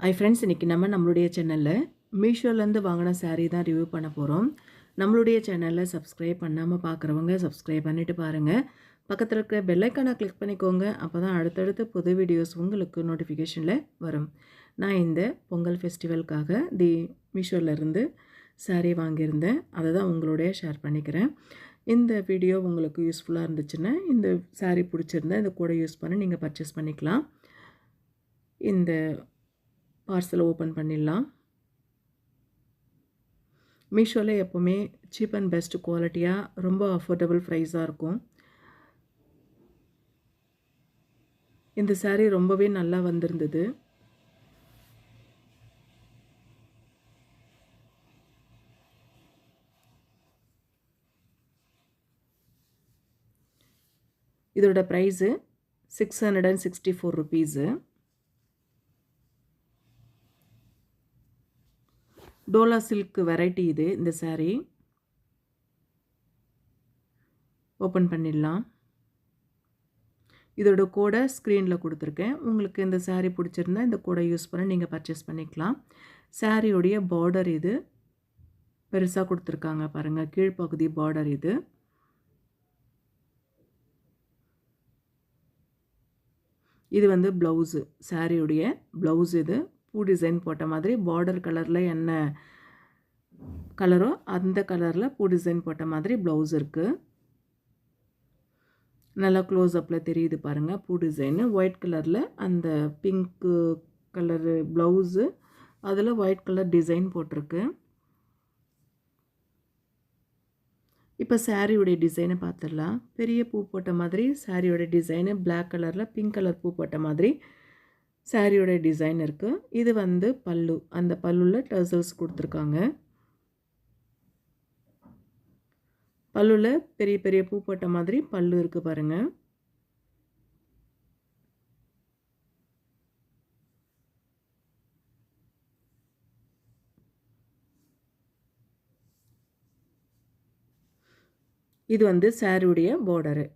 Hi friends, இன்றைக்கி நம்மளுடைய சேனலில் மீஷோலேருந்து வாங்கின சாரீ தான் ரிவ்யூ பண்ண போகிறோம். நம்மளுடைய சேனலில் சப்ஸ்கிரைப் பண்ணாமல் பார்க்குறவங்க சப்ஸ்கிரைப் பண்ணிவிட்டு பாருங்கள். பக்கத்தில் இருக்கிற பெல்லைக்கானை கிளிக் பண்ணிக்கோங்க. அப்போ தான் அடுத்தடுத்து புது வீடியோஸ் உங்களுக்கு நோட்டிஃபிகேஷனில் வரும். நான் இந்த பொங்கல் ஃபெஸ்டிவலுக்காக மீஷோலேருந்து சாரீ வாங்கியிருந்தேன். அதை தான் உங்களோடைய ஷேர் பண்ணிக்கிறேன். இந்த வீடியோ உங்களுக்கு யூஸ்ஃபுல்லாக இருந்துச்சுன்னா, இந்த சாரீ பிடிச்சிருந்தா இந்த கூட யூஸ் பண்ணி நீங்கள் பர்ச்சேஸ் பண்ணிக்கலாம். இந்த பார்சல் ஓப்பன் பண்ணிடலாம். மீஷோவில் எப்போவுமே சீப் அண்ட் பெஸ்ட் குவாலிட்டியாக ரொம்ப அஃபோர்டபுள் ப்ரைஸாக இருக்கும். இந்த சாரீ ரொம்பவே நல்லா வந்திருந்தது. இதோட price 664 rupees. Dola silk variety இது. இந்த சாரீ ஓப்பன் பண்ணிடலாம். இதோட கோடை ஸ்க்ரீனில் கொடுத்துருக்கேன். உங்களுக்கு இந்த சாரீ பிடிச்சிருந்தா இந்த கோடை யூஸ் பண்ணி நீங்கள் பர்ச்சேஸ் பண்ணிக்கலாம். சாரியோடைய பார்டர் இது பெருசாக கொடுத்துருக்காங்க பாருங்கள். கீழ்ப்பகுதி பார்டர் இது. இது வந்து ப்ளவுஸு, சாரியுடைய ப்ளவுஸ். இது பூ டிசைன் போட்ட மாதிரி பார்டர் கலரில் என்ன கலரோ அந்த கலரில் பூ டிசைன் போட்ட மாதிரி ப்ளவுஸ் இருக்குது. நல்லா க்ளோஸ்அப்பில் தெரியுது பாருங்கள் பூ டிசைனு. ஒயிட் கலரில் அந்த பிங்க்கு கலரு ப்ளவுஸு, அதில் ஒயிட் கலர் டிசைன் போட்டிருக்கு. இப்போ சாரியுடைய டிசைனை பார்த்துடலாம். பெரிய பூ போட்ட மாதிரி சாரியோட டிசைனு, பிளாக் கலரில் பிங்க் கலர் பூ போட்ட மாதிரி சாரியோட டிசைன் இருக்குது. இது வந்து பல்லு. அந்த பல்லுவில் டர்சல்ஸ் கொடுத்துருக்காங்க. பல்லுவில் பெரிய பெரிய பூ போட்ட மாதிரி பல்லு இருக்குது பாருங்கள். இது வந்து சாரியுடைய பார்டரு.